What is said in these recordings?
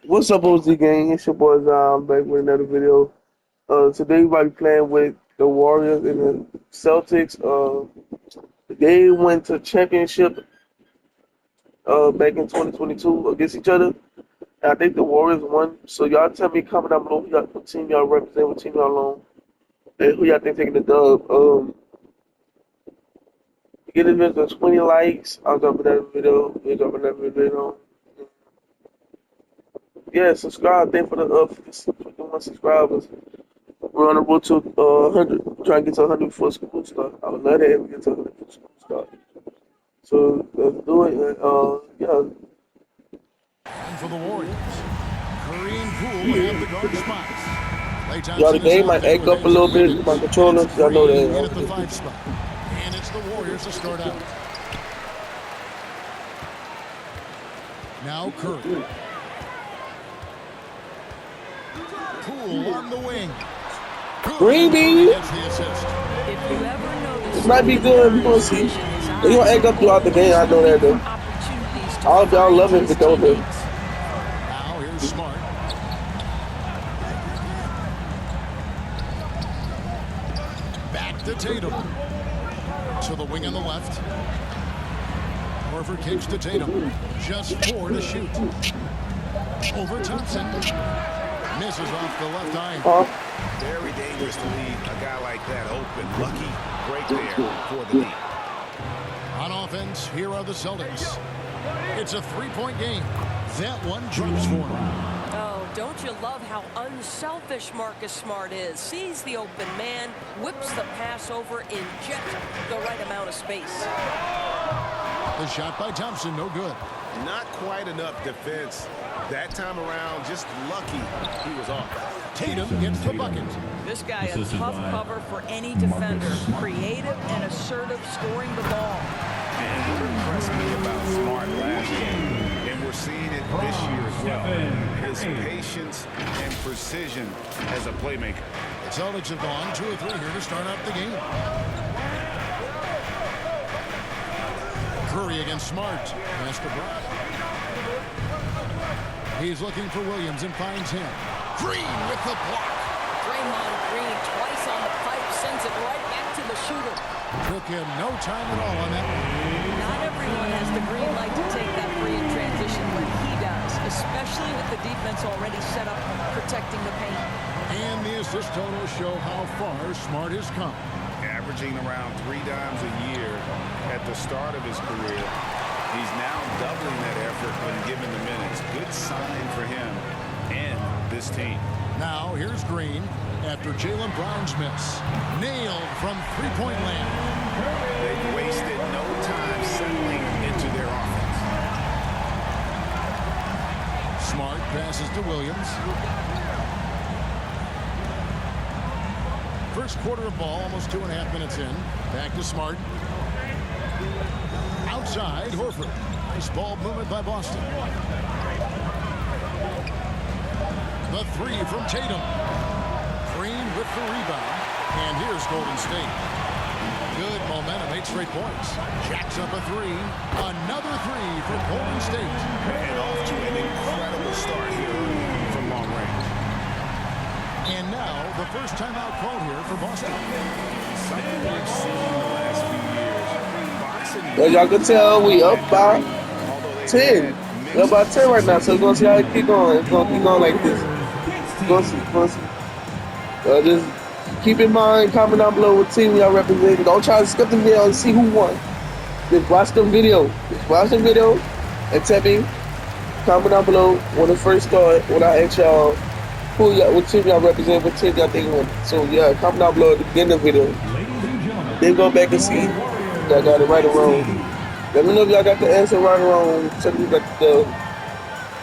What's up, OZ gang? It's your boy Zion back with another video. Today we'll be playing with the Warriors and the Celtics. They went to championship back in 2022 against each other. And I think the Warriors won. So y'all tell me comment down below what team y'all represent, what team y'all on, and who y'all think taking the dub. Get this video to 20 likes. I'll drop another video. We'll drop another video. Yeah, subscribe. Thank for the 51 subscribers. We're on the road to 100. Trying to get to 100 before school start. I would love to ever get to 100 before school start. So let's do it. Yeah. And for the Warriors, Curry and Poole would have the guard spots. Y'all, the game might act up a little bit. My controllers, y'all know that. At the 5 spot. And it's the Warriors to start out. Now Curry. Poole on the wing. Green bean. It might be good. We're gonna see. They're gonna act up throughout the game. I know that though. All of y'all love it, but don't do. Now here's Smart. Back to Tatum. To the wing on the left. Horford kicks to Tatum. Just 4 to shoot. Over Thompson. Misses off the left eye. Very dangerous to leave a guy like that open. Lucky break there for the lead. On offense, here are the Celtics. It's a 3-point game. That one drops for him. Oh, don't you love how unselfish Marcus Smart is? Sees the open man, whips the pass over in just the right amount of space. The shot by Thompson, no good. Not quite enough defense that time around. Just lucky he was off. Tatum gets the bucket. This guy a tough cover for any defender. Creative and assertive scoring the ball. And what impressed me about Smart last game, and we're seeing it this year as well, his patience and precision as a playmaker. The Celtics have gone 2 or 3 here to start out the game. Curry against Smart. Pass to Brown. He's looking for Williams and finds him. Green with the block. Draymond Green twice on the pipe, sends it right back to the shooter. Took him no time at all on that one. Not everyone has the green light to take that free in transition when he does, especially with the defense already set up protecting the paint. And the assist totals show how far Smart has come. Averaging around 3 dimes a year at the start of his career. He's now doubling that effort when given the minutes. Good sign for him and this team. Now here's Green after Jaylen Brown's miss. Nailed from 3-point land. They've wasted no time settling into their offense. Smart passes to Williams. First quarter of ball, almost 2.5 minutes in. Back to Smart. Outside, Horford. Nice ball movement by Boston. The 3 from Tatum. Green with the rebound. And here's Golden State. Good momentum, 8 straight points. Jacks up a 3. Another 3 for Golden State. And off to an incredible start here from long range. And now, the first timeout called here for Boston. Something we've seen the last few years. Well, y'all can tell we up by 10. We're up by 10 right now, so we're going to see how it keep going. It's going to keep going like this. We're going to see. Just keep in mind, comment down below what team y'all represent. Don't try to skip the video and see who won. Just watch the video. And tell me, comment down below when it first started, when I ask y'all what team y'all represent, what team y'all think won. So yeah, comment down below at the beginning of the video. Then go back and see y'all got it right or wrong. Let me know if y'all got the answer right or wrong. Tell me you got the dub.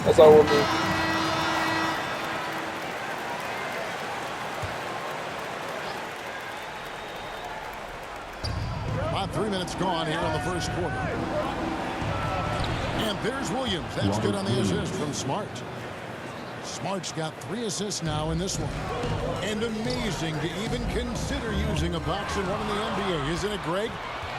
That's all I want to do. About 3 minutes gone here in the first quarter. And there's Williams. That's good on the assist from Smart. Smart's got 3 assists now in this one. And amazing to even consider using a box and one in the NBA, isn't it, Greg?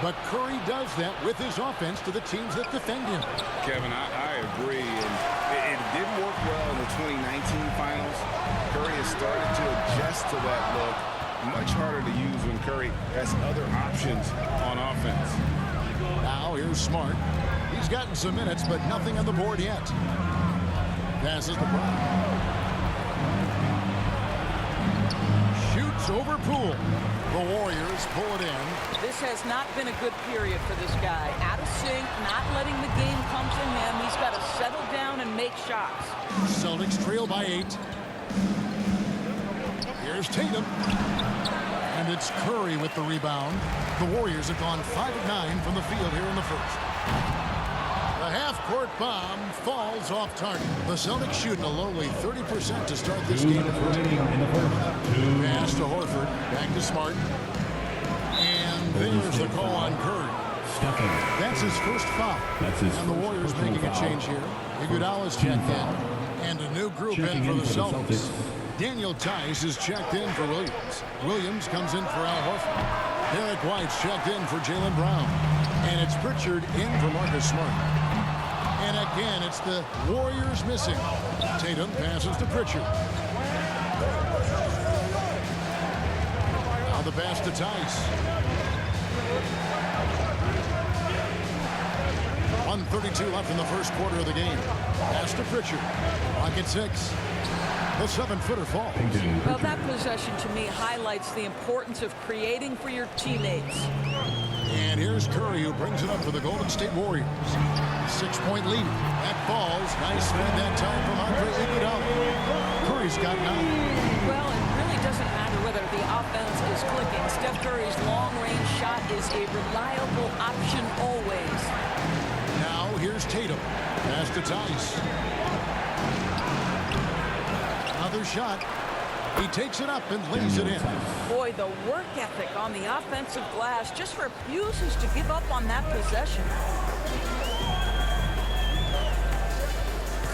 But Curry does that with his offense to the teams that defend him. Kevin, I agree. And it didn't work well in the 2019 finals. Curry has started to adjust to that look. Much harder to use when Curry has other options on offense. Now here's Smart. He's gotten some minutes, but nothing on the board yet. Passes the ball. Shoots over Poole. The Warriors pull it in. This has not been a good period for this guy. Out of sync, not letting the game come to him. He's got to settle down and make shots. Celtics trail by 8. Here's Tatum. And it's Curry with the rebound. The Warriors have gone 5 of 9 from the field here in the first. The half-court bomb falls off target. The Celtics shooting a lowly 30% to start this game. Pass to Horford. Back to Smart. And there's the call on Curry. That's his first foul. And the Warriors making a change here. Iguodala's checked in. And a new group in for the Celtics. Daniel Tice is checked in for Williams. Williams comes in for Al Horford. Derek White's checked in for Jaylen Brown. And it's Pritchard in for Marcus Smart. And again, it's the Warriors missing. Tatum passes to Pritchard. Now the pass to Tice. 1:32 left in the first quarter of the game. Pass to Pritchard. Clock at 6. The 7-footer falls. Well, that possession to me highlights the importance of creating for your teammates. And here's Curry, who brings it up for the Golden State Warriors. 6-point lead. That falls. Nice feed that time from Andre Iguodala. Curry's got 9. Well, it really doesn't matter whether the offense is clicking. Steph Curry's long-range shot is a reliable option always. Now here's Tatum. Pass to Tice. Another shot. He takes it up and lays it in. Boy, the work ethic on the offensive glass just refuses to give up on that possession.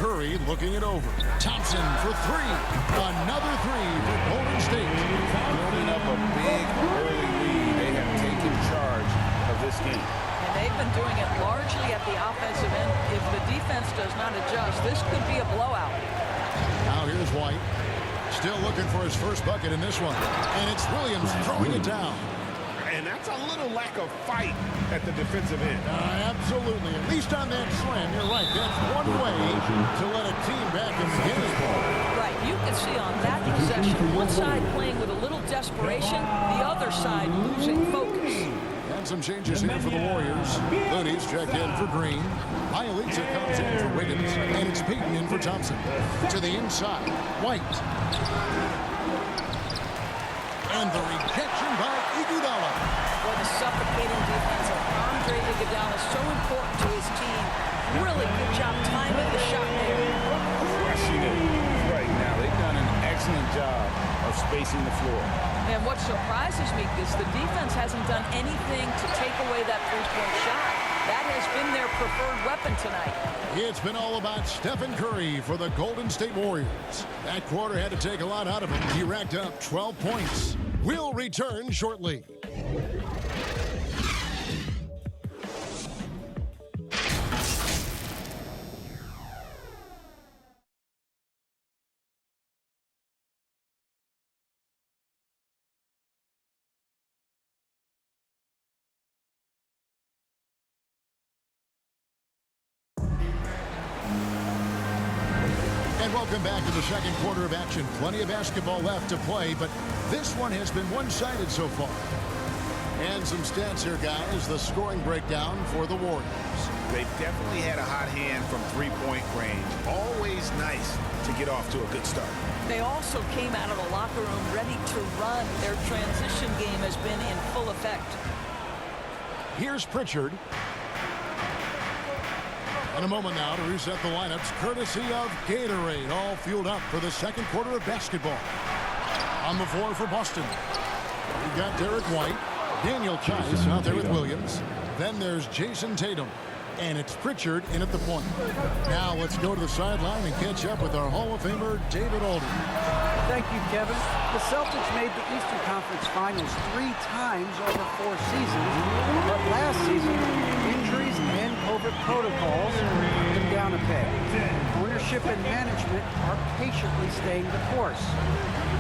Curry looking it over. Thompson for 3. Another 3 for Golden State. Building up a big early lead. They have taken charge of this game. And they've been doing it largely at the offensive end. If the defense does not adjust, this could be a blowout. Now here's White. Still looking for his first bucket in this one. And it's Williams throwing it down. And that's a little lack of fight at the defensive end. Absolutely. At least on that slam, you're right. That's one way to let a team back in the game. Right. You can see on that possession, one side playing with a little desperation, the other side losing focus. And some changes here for the Warriors. Looney's checked in for Green. Bielitsa comes in for Wiggins. And it's Payton in for Thompson. To the inside. White. And the rejection by Iguodala. Boy, the suffocating defense of Andre Iguodala is so important to his team. Really good job timing the shot there. Crushing it right now. They've done an excellent job of spacing the floor. And what surprises me is the defense hasn't done anything to take away that three-point shot. That has been their preferred weapon tonight. It's been all about Stephen Curry for the Golden State Warriors. That quarter had to take a lot out of him. He racked up 12 points. We'll return shortly. And welcome back to the second quarter of action. Plenty of basketball left to play, but this one has been one-sided so far. And some stats here, guys. The scoring breakdown for the Warriors. They've definitely had a hot hand from three-point range. Always nice to get off to a good start. They also came out of the locker room ready to run. Their transition game has been in full effect. Here's Pritchard. In a moment now to reset the lineups, courtesy of Gatorade, all fueled up for the second quarter of basketball. On the floor for Boston, we've got Derek White, Daniel Tice out there with Williams. Then there's Jason Tatum, and it's Pritchard in at the point. Now let's go to the sideline and catch up with our Hall of Famer, David Aldridge. Thank you, Kevin. The Celtics made the Eastern Conference Finals 3 times over 4 seasons, but last season, injuries and COVID protocols put them down a peg. Ownership and management are patiently staying the course.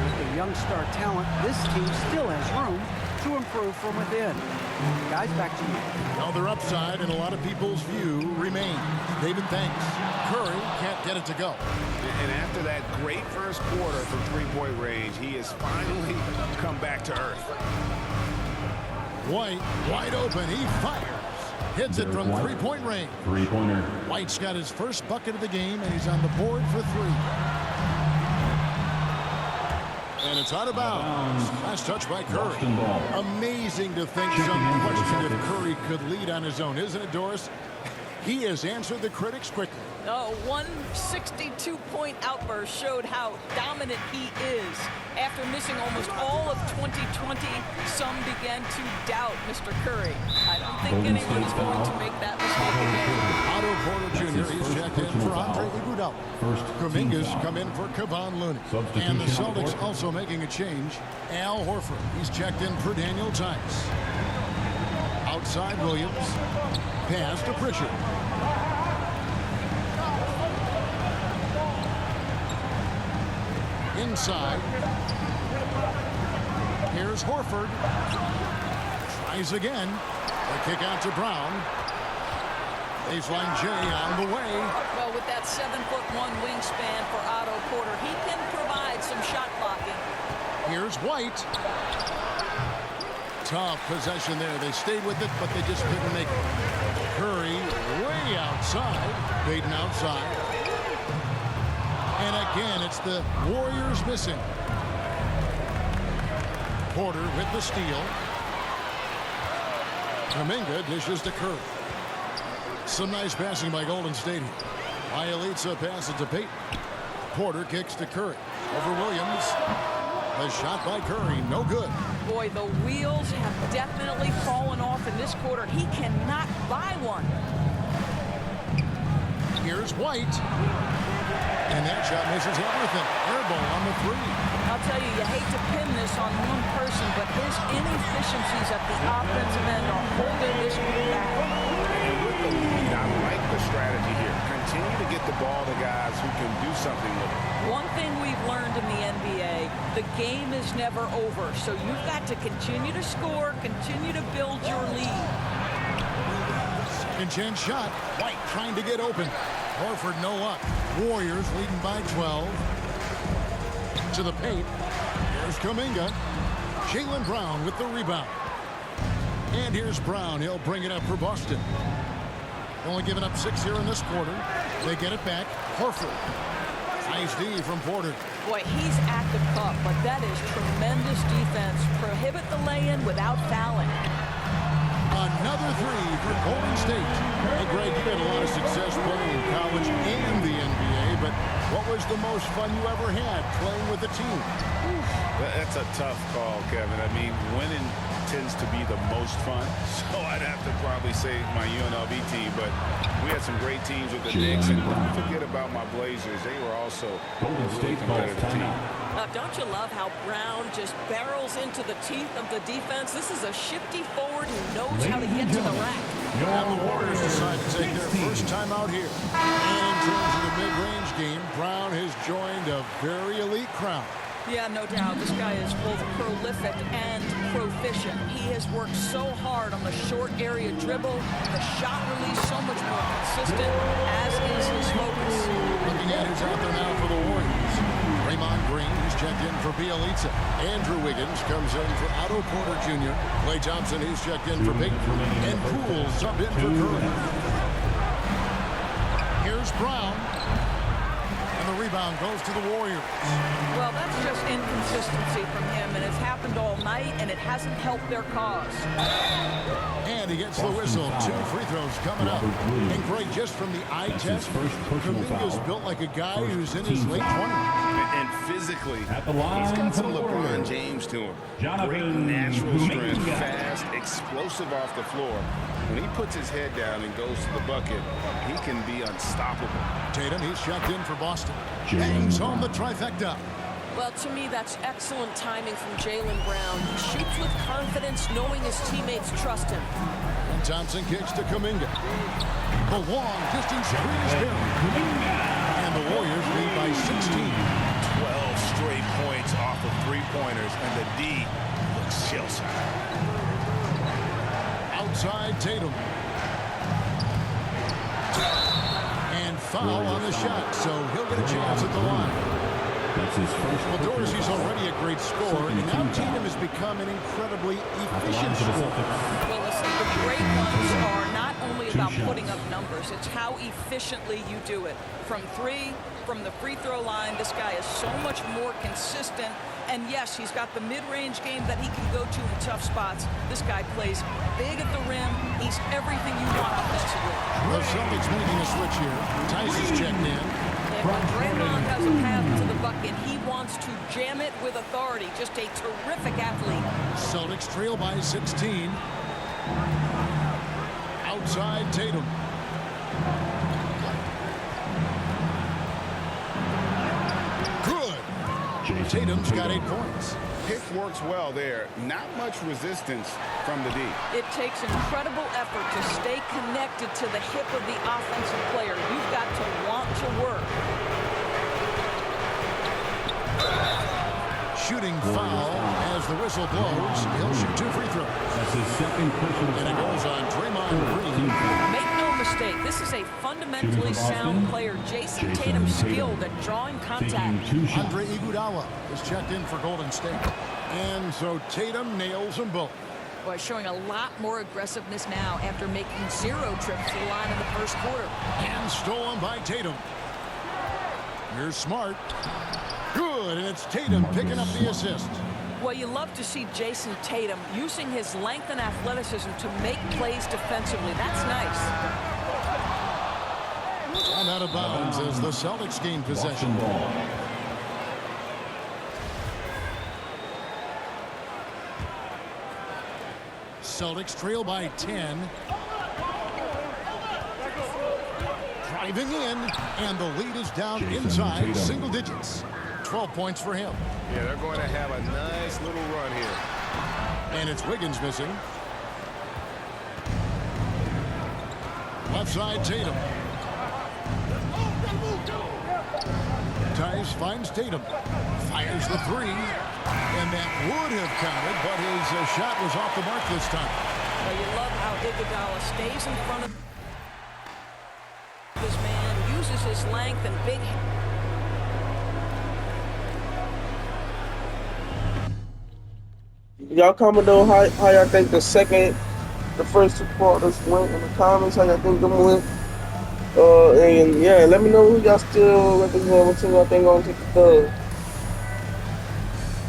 With the young star talent, this team still has room to improve from within. Guys, back to you. Now their upside in a lot of people's view remains. David thanks. Curry can't get it to go. And after that great first quarter from three-point range, he has finally come back to earth. White, wide open, he fires. Hits it from three-point range. Three-pointer. White's got his first bucket of the game, and he's on the board for 3. And it's out of bounds. Last touch by Curry. Amazing to think some question if Curry could lead on his own, isn't it, Doris? He has answered the critics quickly. A 162-point outburst showed how dominant he is. After missing almost all of 2020, some began to doubt Mr. Curry. I don't think anyone's going to make that mistake again. Otto Porter Jr. He's checked in for Andre Iguodala. Kuminga's come in for Kevon Looney. And the Celtics also making a change. Al Horford. He's checked in for Daniel Tice. Outside Williams. Pass to Pritchard. Inside. Here's Horford. Tries again. The kick out to Brown. Baseline J on the way. Well, with that 7'1" wingspan for Otto Porter, he can provide some shot blocking. Here's White. Tough possession there. They stayed with it, but they just couldn't make it. Curry way outside. Baden outside. And again, it's the Warriors missing. Porter with the steal. Kuminga dishes to Curry. Some nice passing by Golden State here. Bielitsa passes to Payton. Porter kicks to Curry. Over Williams. The shot by Curry, no good. Boy, the wheels have definitely fallen off in this quarter. He cannot buy one. Here's White. And that shot misses everything. Air ball on the 3. I'll tell you, you hate to pin this on one person, but his inefficiencies at the offensive end are holding this group back. And with the lead, I like the strategy here. Continue to get the ball to guys who can do something with it. One thing we've learned in the NBA, the game is never over. So you've got to continue to score, continue to build your lead. Second chance shot. White trying to get open. Horford no luck. Warriors leading by 12. To the paint. Here's Kuminga. Jaylen Brown with the rebound. And here's Brown. He'll bring it up for Boston. Only giving up 6 here in this quarter. They get it back. Horford. Nice D from Porter. Boy, he's at the cup, but that is tremendous defense. Prohibit the lay-in without fouling. Another 3 for Golden State. Hey, Greg, you had a lot of success playing in college and the NBA, but what was the most fun you ever had playing with the team? That's a tough call, Kevin. I mean, winning tends to be the most fun, so I'd have to probably say my UNLV team, but we had some great teams with the Knicks, and don't forget about my Blazers. They were also a really competitive team. Don't you love how Brown just barrels into the teeth of the defense? This is a shifty forward who knows how to get to the rack. And the Warriors decide to take their first time out here. And in terms of the mid-range game, Brown has joined a very elite crowd. Yeah, no doubt. This guy is both prolific and proficient. He has worked so hard on the short area dribble, the shot release so much more consistent, as is his focus. Looking at who's out there now for the Warriors. Draymond Green, he's checked in for Bielitsa. Andrew Wiggins comes in for Otto Porter Jr. Klay Thompson, he's checked in for Payton. And Poole subbed in for Curry. Here's Brown. And the rebound goes to the Warriors. Well, that's just inconsistency from him, and it's happened all night, and it hasn't helped their cause. And he gets the whistle. 2 free throws coming up. And Greg, just from the eye test, Kuminga's built like a guy who's in his late 20s. And physically, he's got some LeBron James to him. Great natural strength, fast, explosive off the floor. When he puts his head down and goes to the bucket, he can be unstoppable. Tatum, he's checked in for Boston. Bangs home the trifecta. Well, to me, that's excellent timing from Jaylen Brown. He shoots with confidence, knowing his teammates trust him. And Thompson kicks to Kuminga. The long distance three is good. And the Warriors lead by 16. 12 straight points off of three-pointers, and the D looks shell-shocked. Outside Tatum. And foul on the shot, so he'll get a chance at the line. Well, Dorsey's already a great scorer, and now Tatum has become an incredibly efficient scorer. Well, listen, the great ones are not only about putting up numbers, it's how efficiently you do it. From three, from the free throw line, this guy is so much more consistent. And yes, he's got the mid-range game that he can go to in tough spots. This guy plays big at the rim. He's everything you want offensively. The Celtics making a switch here. Tice is checked in. And when Draymond has a path to the bucket, he wants to jam it with authority. Just a terrific athlete. Celtics trail by 16. Outside Tatum. Good. Tatum's got 8 points. Pick works well there. Not much resistance from the D. It takes incredible effort to stay connected to the hip of the offensive player. You've got to want to work. Shooting foul as the whistle blows. He'll shoot 2 free throws. That's his second personal And it foul. goes on Draymond Green. Make no mistake, this is a fundamentally sound player. Jason Tatum skilled at drawing contact. Taking 2 shots. Andre Iguodala is checked in for Golden State. And so Tatum nails them both. Boy, showing a lot more aggressiveness now after making 0 trips to the line in the first quarter. And stolen by Tatum. Here's Smart. Good, and it's Tatum picking up the assist. Well, you love to see Jason Tatum using his length and athleticism to make plays defensively. That's nice. And out of bounds as the Celtics gain possession. Ball. Celtics trail by 10. Driving in, and the lead is down inside single digits. 12 points for him. Yeah, they're going to have a nice little run here. And it's Wiggins missing. Left side Tatum. Tice finds Tatum. Fires the three. And that would have counted, but his shot was off the mark this time. Well, you love how Iguodala stays in front of this man, uses his length and big. Y'all comment though how y'all think the first 2 quarters went in the comments. How y'all think them went? And yeah, let me know who y'all still represent. What team y'all think gonna take the dub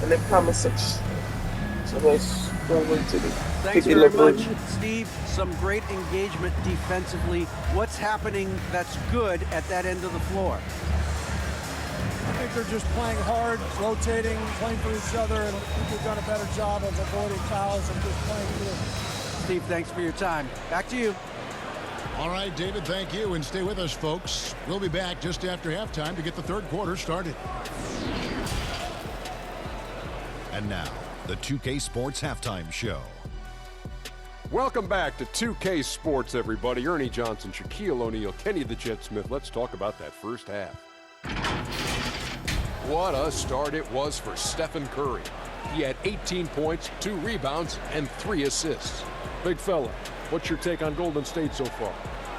in the comment section. So let's go into the. Thanks very much, Steve. Some great engagement defensively. What's happening that's good at that end of the floor? I think they're just playing hard, rotating, playing for each other, and I think they've done a better job of avoiding fouls and just playing through. Steve, thanks for your time. Back to you. All right, David, thank you. And stay with us, folks. We'll be back just after halftime to get the third quarter started. And now, the 2K Sports Halftime Show. Welcome back to 2K Sports, everybody. Ernie Johnson, Shaquille O'Neal, Kenny the Jet Smith. Let's talk about that first half. What a start it was for Stephen Curry. He had 18 points, 2 rebounds, and 3 assists. Big fella, what's your take on Golden State so far?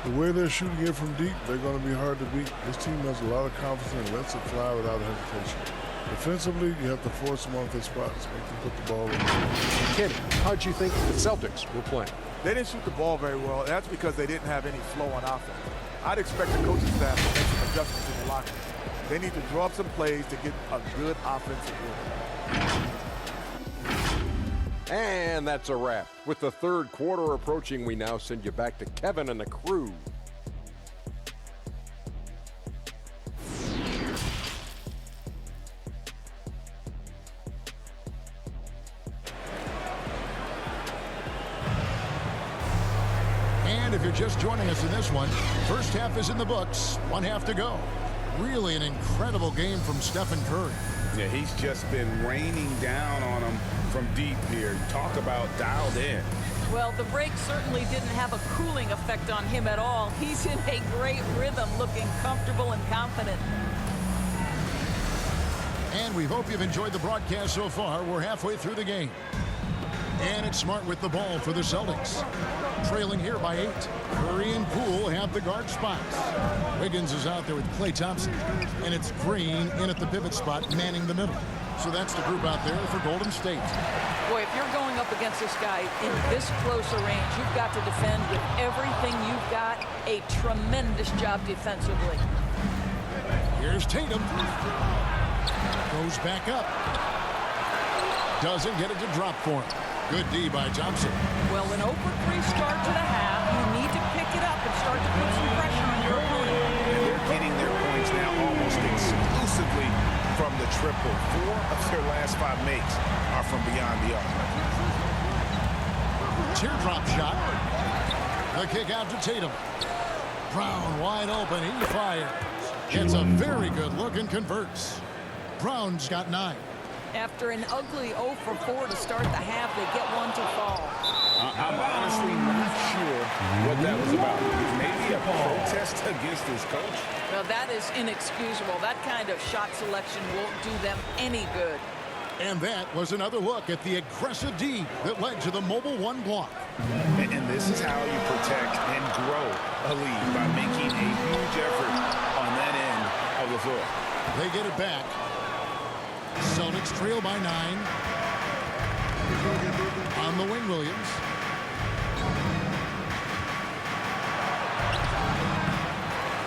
The way they're shooting it from deep, they're going to be hard to beat. This team has a lot of confidence and lets it fly without hesitation. Defensively, you have to force them off their spots, make them put the ball in the field. Kenny, how'd you think the Celtics were playing? They didn't shoot the ball very well. That's because they didn't have any flow on offense. I'd expect the coaching staff to make some adjustments in the locker room. They need to draw up some plays to get a good offensive rhythm. And that's a wrap. With the third quarter approaching, we now send you back to Kevin and the crew. And if you're just joining us in this one, first half is in the books, 1 half to go. Really an incredible game from Stephen Curry. Yeah, he's just been raining down on him from deep here. Talk about dialed in. Well, the break certainly didn't have a cooling effect on him at all. He's in a great rhythm, looking comfortable and confident. And we hope you've enjoyed the broadcast so far. We're halfway through the game. And it's Smart with the ball for the Celtics. Trailing here by 8. Curry and Poole have the guard spots. Wiggins is out there with Klay Thompson. And it's Green in at the pivot spot, manning the middle. So that's the group out there for Golden State. Boy, if you're going up against this guy in this close a range, you've got to defend with everything you've got. A tremendous job defensively. Here's Tatum. Goes back up. Doesn't get it to drop for him. Good D by Thompson. Well, an 0-for-3 start to the half. You need to pick it up and start to put some pressure on your opponent. And they're getting their points now almost exclusively from the triple. 4 of their last 5 makes are from beyond the arc. Teardrop shot. The kick out to Tatum. Brown wide open. He fires. Gets a very good look and converts. Brown's got 9. After an ugly 0-for-4 to start the half, they get one to fall. I'm honestly not sure what that was about. Maybe a protest against his coach. Now, that is inexcusable. That kind of shot selection won't do them any good. And that was another look at the aggressive D that led to the mobile 1 block. And this is how you protect and grow a lead, by making a huge effort on that end of the floor. They get it back. Celtics trail by 9. On the wing, Williams.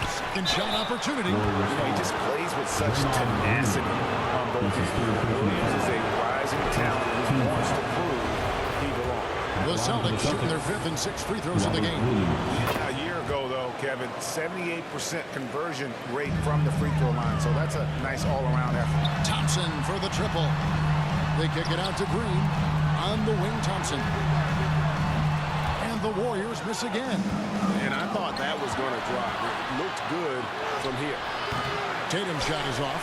Second shot opportunity. You know, he just plays with such tenacity on both ends. Williams is a rising talent who wants to prove he belongs. The Celtics shooting their 5th and 6th free throws of the game. A year ago, though, Kevin, 78% conversion rate from the free throw line. So that's a nice all-around effort. Thompson for the triple. They kick it out to Green. On the wing, Thompson. And the Warriors miss again. And I thought that was going to drop. It looked good from here. Tatum's shot is off.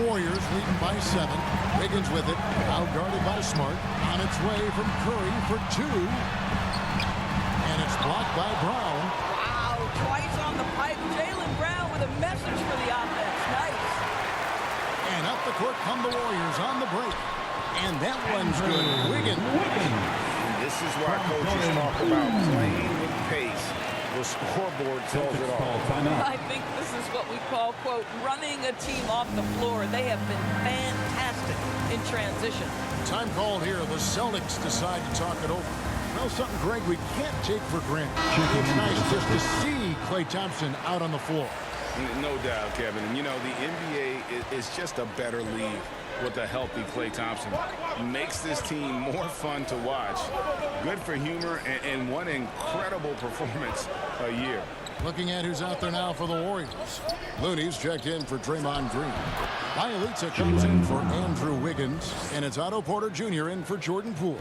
Warriors leading by 7. Wiggins with it. Outguarded by Smart. On its way from Curry for 2. And it's blocked by Brown. Wow, twice on the pipe. Jaylen Brown with a message for the offense. Nice. And up the court come the Warriors on the break. And that one's good. Wiggins. And this is why coaches talk about playing with pace. The scoreboard tells it all. I think this is what we call, quote, running a team off the floor. They have been fantastic in transition. Time called here. The Celtics decide to talk it over. Well, something, Greg, we can't take for granted. It's nice just to see Klay Thompson out on the floor. No doubt, Kevin. And, you know, the NBA is just a better league with a healthy Klay Thompson. Makes this team more fun to watch. Good for humor and one incredible performance a year. Looking at who's out there now for the Warriors. Looney's checked in for Draymond Green. Bielitsa comes in for Andrew Wiggins. And it's Otto Porter Jr. in for Jordan Poole.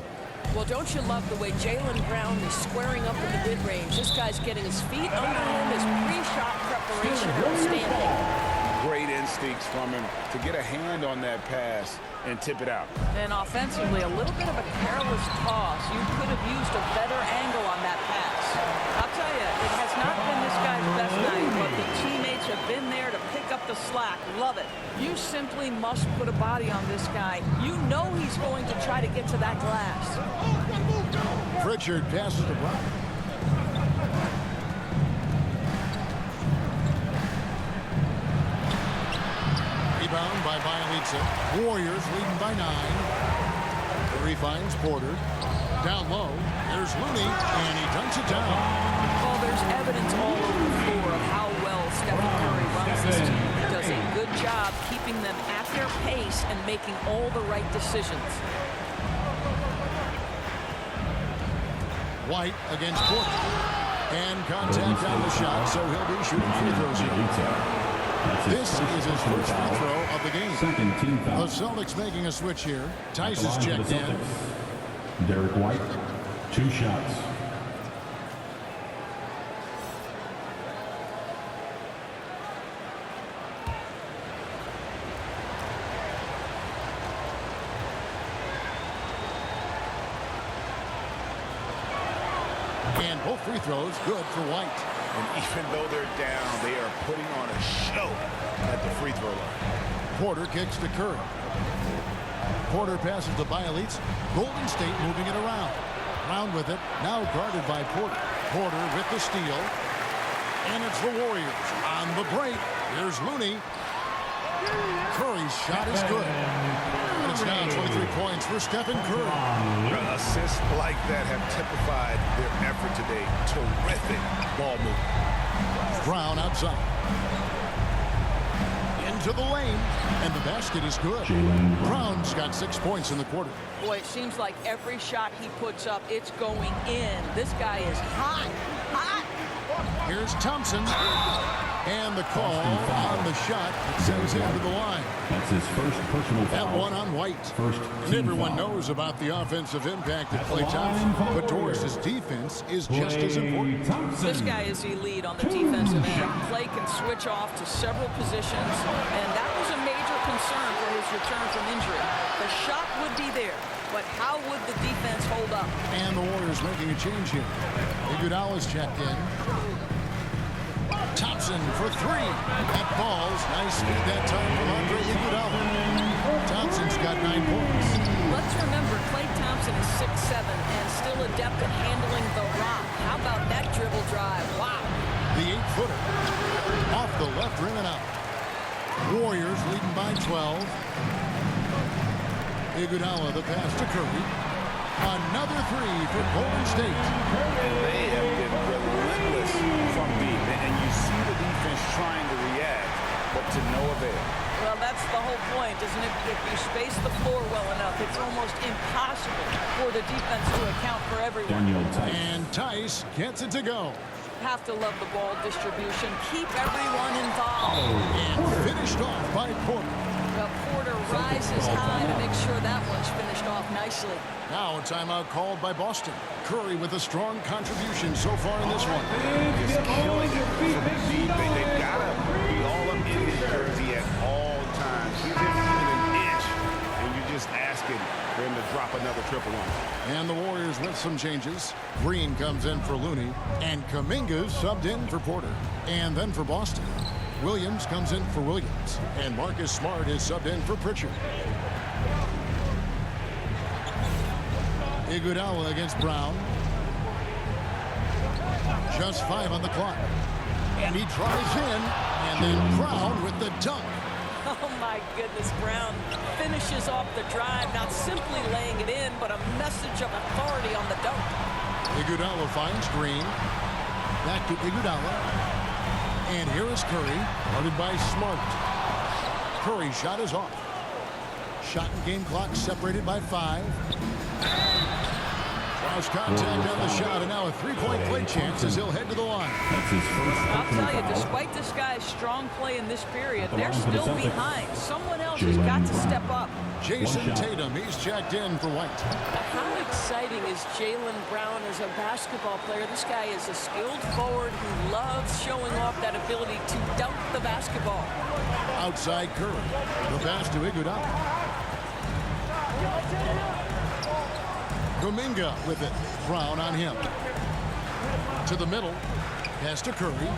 Well, don't you love the way Jaylen Brown is squaring up in the mid-range? This guy's getting his feet under him. His pre-shot preparation outstanding. Great instincts from him to get a hand on that pass and tip it out. And offensively, a little bit of a careless toss. You could have used a better angle on that pass. I'll tell you, it has not been this guy's best night, but the teammates have been there to pick up the slack. Love it. You simply must put a body on this guy. You know he's going to try to get to that glass. Pritchard passes to Brown. Rebound by Bielitsa. Warriors leading by 9. Curry finds Porter. Down low, there's Looney, and he dunks it down. Well, there's evidence all over the floor of how well Stephen Curry runs this team. He does a good job keeping them at their pace and making all the right decisions. White against Porter. And contact on the shot, so he'll be shooting free throws here. This is his first free throw of the game. Second team foul. The Celtics making a switch here. Tice is checked in. Derek White, 2 shots. free throws, good for White. And even though they're down, they are putting on a show at the free throw line. Porter kicks to Curry. Porter passes to Bialic. Golden State moving it around. Brown with it, now guarded by Porter. Porter with the steal. And it's the Warriors on the break. Here's Looney. Curry's shot is good. And it's now 23 points for Stephen Curry. Assists like that have typified their effort today. Terrific ball movement. Brown outside. Into the lane. And the basket is good. Brown's got 6 points in the quarter. Boy, it seems like every shot he puts up, it's going in. This guy is hot. Hot. Here's Thompson. And the call on the shot that sends him to the line. That's his first personal foul. That one on White. First And everyone foul. knows about the offensive impact of Klay Thompson. But Doris's defense is just as important. This guy is elite on the defensive end. Klay can switch off to several positions, and that was a major concern for his return from injury. The shot would be there, but how would the defense hold up? And the Warriors making a change here. Iguodala's checked in. Thompson for three. That falls. Nice feed that time from Andre Iguodala. Thompson's got 9 points. Let's remember, Klay Thompson is 6'7" and still adept at handling the rock. How about that dribble drive? Wow. The 8-footer. Off the left rim and out. Warriors leading by 12. Iguodala the pass to Curry. Another three for Golden State. And they have been relentless from deep. And you see the defense trying to react, but to no avail. Well, that's the whole point, isn't it? If you space the floor well enough, it's almost impossible for the defense to account for everyone. And Tice gets it to go. Have to love the ball distribution. Keep everyone involved. And finished off by Porter. Well, Porter rises high to make sure that one's finished off nicely. Now a timeout called by Boston. Curry with a strong contribution so far in this one. Just killing it from deep. They've got to be all up in his jersey at all times. Give him even an inch, and you're just asking for him to drop another triple on him. And the Warriors with some changes. Green comes in for Looney, and Kuminga's subbed in for Porter. And then for Boston, Williams comes in for Williams, and Marcus Smart is subbed in for Pritchard. Iguodala against Brown. Just 5 on the clock. And he tries in, and then Brown with the dunk. Oh, my goodness, Brown finishes off the drive, not simply laying it in, but a message of authority on the dunk. Iguodala finds Green. Back to Iguodala. And here is Curry, guarded by Smart. Curry's shot is off. Shot and game clock separated by 5. Draws contact on the shot, and now a three-point play chance as he'll head to the line. I'll tell you, despite this guy's strong play in this period, they're still behind. Someone else has got to step up. Jason Tatum, he's checked in for White. How exciting is Jaylen Brown as a basketball player? This guy is a skilled forward who loves showing off that ability to dunk the basketball. Outside Curry. The pass to Iguodala. Kuminga with it. Brown on him. To the middle. Pass to Curry.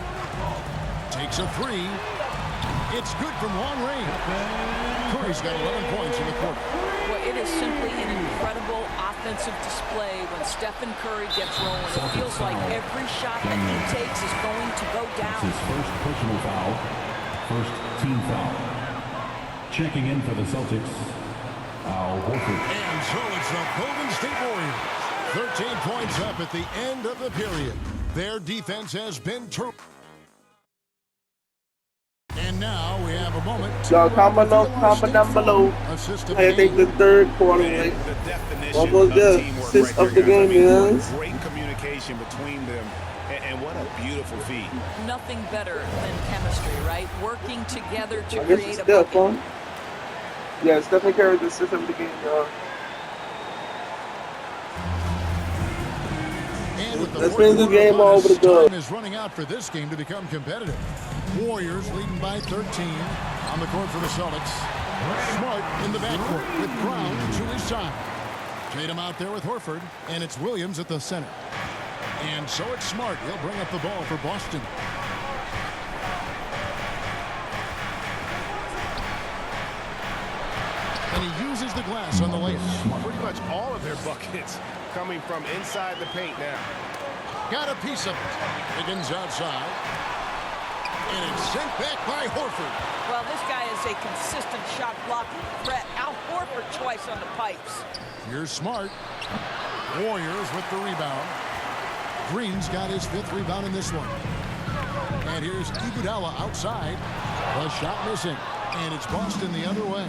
Takes a three. It's good from long range. Curry's got 11 points in the quarter. Well, it is simply an incredible offensive display when Stephen Curry gets rolling. It feels like every shot that he takes is going to go down. His first personal foul. First team foul. Checking in for the Celtics, Al Horford. And so it's the Golden State Warriors. 13 points up at the end of the period. Their defense has been terrific. And now we have a moment. Y'all comment down below. I think the third quarter, like, almost the assist of the game, yes. Great communication between them, and what a beautiful feed. Nothing better than chemistry, right? Working together to I guess create it's a Steph, bucket. huh? Yeah, Stephen Curry the assist of the game, y'all. And with the Let's fourth bring the quarter game upon all us, over the go. time is running out for this game to become competitive. Warriors leading by 13 on the court for the Celtics. Smart in the backcourt with Brown to his side. Tatum out there with Horford, and it's Williams at the center. And so it's Smart. He'll bring up the ball for Boston. And he uses the glass on the layup. Pretty much all of their buckets coming from inside the paint now. Got a piece of it. Higgins outside. And it's sent back by Horford. Well, this guy is a consistent shot blocking threat. Al Horford twice on the pipes. Here's Smart. Warriors with the rebound. Green's got his 5th rebound in this one. And here's Iguodala outside. The shot missing. And it's Boston the other way.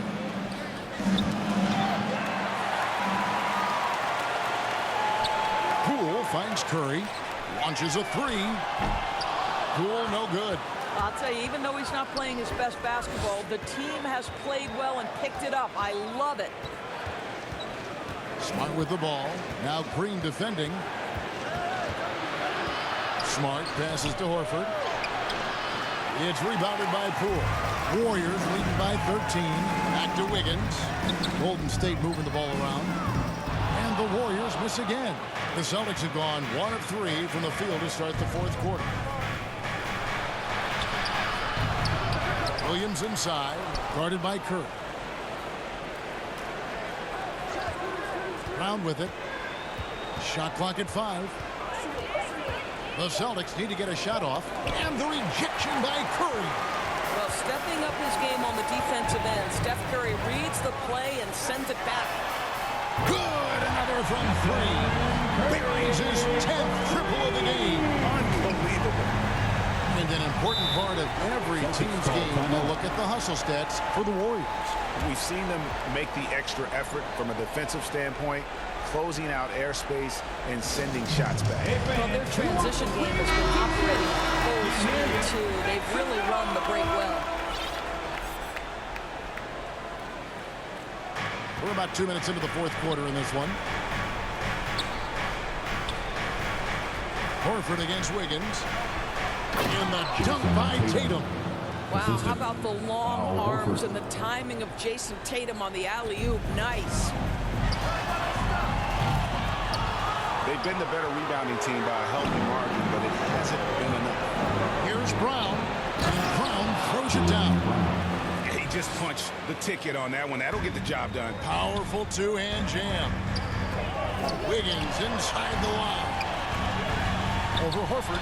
Poole finds Curry. Launches a 3. Poole no good. I'll tell you, even though he's not playing his best basketball, the team has played well and picked it up. I love it. Smart with the ball. Now Green defending. Smart passes to Horford. It's rebounded by Poole. Warriors leading by 13. Back to Wiggins. Golden State moving the ball around. And the Warriors miss again. The Celtics have gone 1 of 3 from the field to start the 4th quarter. Williams inside, guarded by Curry. Brown with it. Shot clock at 5. The Celtics need to get a shot off. And the rejection by Curry. Well, stepping up his game on the defensive end, Steph Curry reads the play and sends it back. Good, another from 3. Buries his 10th triple of the game. Unbelievable. And an important part of every team's game to look at the hustle stats for the Warriors. We've seen them make the extra effort from a defensive standpoint, closing out airspace and sending shots back. Well, their transition game has been operating full speed, too. They've really run the break well. We're about 2 minutes into the 4th quarter in this one. Horford against Wiggins. And the dunk by Tatum. Wow, how about the long arms and the timing of Jason Tatum on the alley-oop? Nice. They've been the better rebounding team by a healthy margin, but it hasn't been enough. Here's Brown. And Brown throws it down. He just punched the ticket on that one. That'll get the job done. Powerful 2-hand jam. Wiggins inside the line. Over Horford.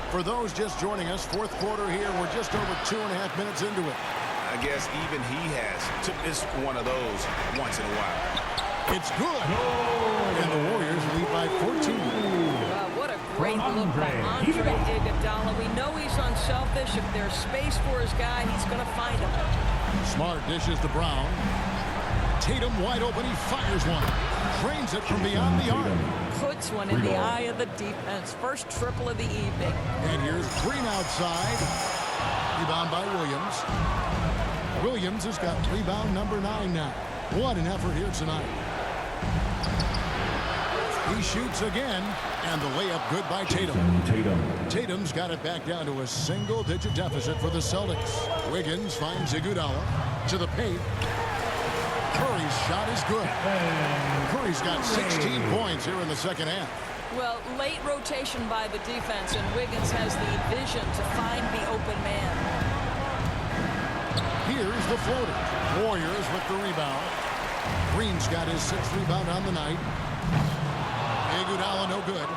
For those just joining us, 4th quarter here. We're just over 2.5 minutes into it. I guess even he has to miss one of those once in a while. It's good. And the Warriors lead by 14. Wow, what a great look by Andre Iguodala. We know he's unselfish. If there's space for his guy, he's going to find him. Smart dishes to Brown. Tatum wide open. He fires one. Drains it from beyond the arc. Puts one in the eye of the defense. First triple of the evening. And here's Green outside. Rebound by Williams. Williams has got rebound number 9 now. What an effort here tonight. He shoots again, and the layup good by Tatum. Tatum's got it back down to a single-digit deficit for the Celtics. Wiggins finds Iguodala to the paint. Curry's shot is good. Curry's got 16 points here in the 2nd half. Well, late rotation by the defense, and Wiggins has the vision to find the open man. Here's the floater. Warriors with the rebound. Green's got his 6th rebound on the night. Iguodala no good.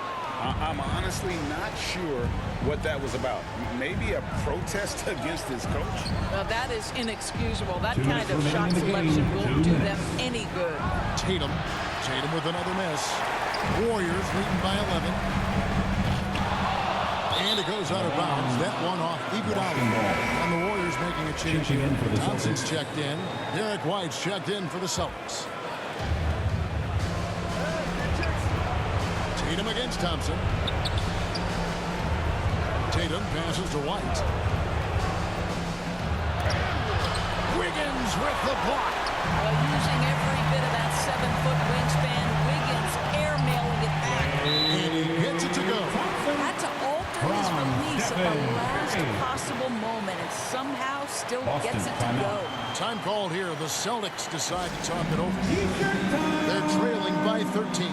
I'm honestly not sure what that was about. Maybe a protest against his coach? Now, that is inexcusable. That kind of shot selection won't do them any good. Tatum with another miss. Warriors leading by 11. And it goes out of bounds. That one off Iguodala. And the Warriors making a change here. Thompson's checked in. Derek White's checked in for the Celtics. Tatum against Thompson. Tatum passes to White. Wiggins with the block. Well, using every bit of that 7-foot wingspan, Wiggins airmailing it back. And he gets it to go. Had to alter his release chase at the last possible moment and somehow still gets it to go. Time called here. The Celtics decide to talk it over. They're trailing by 13.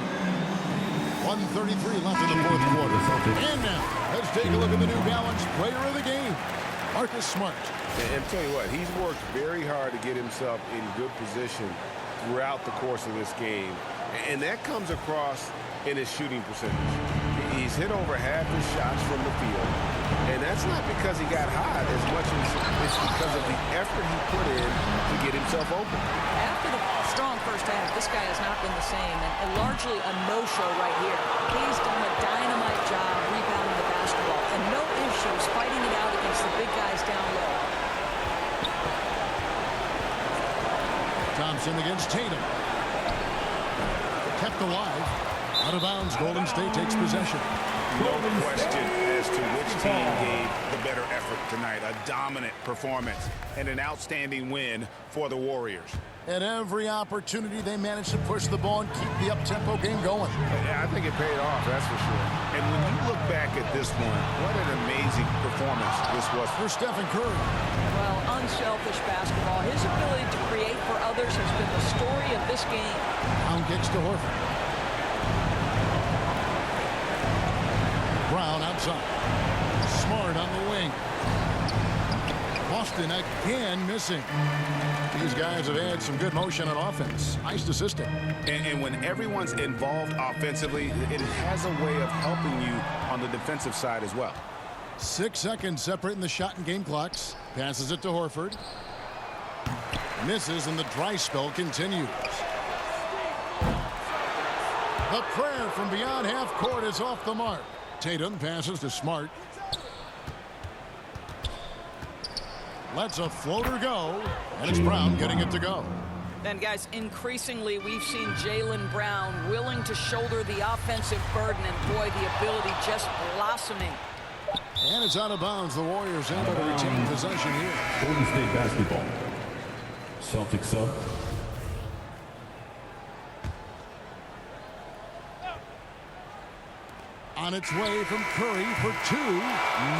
1:33 left in the fourth quarter. And now, let's take a look at the New Balance player of the game, Marcus Smart. And tell you what, he's worked very hard to get himself in good position throughout the course of this game. And that comes across in his shooting percentage. He's hit over half his shots from the field. And that's not because he got hot as much as it's because of the effort he put in to get himself open. After the strong first half, this guy has not been the same, and largely a no-show right here. He's done a dynamite job rebounding the basketball, and no issues fighting it out against the big guys down low. Thompson against Tatum. Kept alive. Out of bounds, Golden State takes possession. No question as to which team gave the better effort tonight. A dominant performance and an outstanding win for the Warriors. At every opportunity, they managed to push the ball and keep the up-tempo game going. Yeah, I think it paid off, that's for sure. And when you look back at this one, what an amazing performance this was for Stephen Curry. Well, unselfish basketball. His ability to create for others has been the story of this game. Brown kicks to Horford. Brown outside. Smart on the wing. Boston again missing. These guys have had some good motion on offense. Nice assisting. And when everyone's involved offensively, it has a way of helping you on the defensive side as well. 6 seconds separating the shot and game clocks. Passes it to Horford. Misses, and the dry spell continues. The prayer from beyond half court is off the mark. Tatum passes to Smart. Lets a floater go, and it's Brown getting it to go. And guys, increasingly we've seen Jaylen Brown willing to shoulder the offensive burden, and boy, the ability just blossoming. And it's out of bounds. The Warriors able to retain possession here. Golden State basketball. Celtics sub. On its way from Curry for two.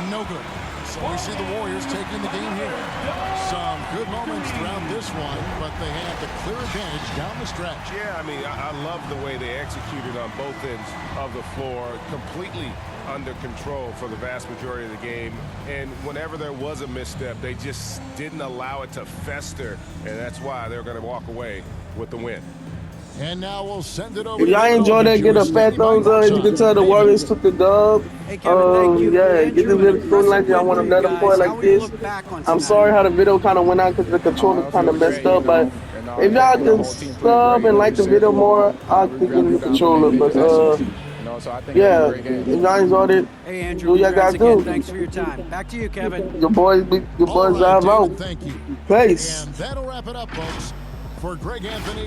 No good. So we see the Warriors taking the game here. Some good moments throughout this one, but they had the clear advantage down the stretch. Yeah, I mean, I love the way they executed on both ends of the floor. Completely under control for the vast majority of the game. And whenever there was a misstep, they just didn't allow it to fester. And that's why they're going to walk away with the win. And now we'll send it over. If y'all enjoy that, get a fat thumbs up. As you can tell, the Warriors took the dub. Hey, Kevin, thank you. Yeah, get this video going like y'all want another point like this. I'm sorry how the video kind of went out because the controller kind of messed up, but if y'all can sub and like the video more, I'll keep getting the controller. But yeah, if y'all enjoyed it, hey, Andrew, do y'all guys do. Thanks for your time. Back to you, Kevin. Your boys drive out. Thank you. Peace. And that'll wrap it up, folks. For Greg Anthony.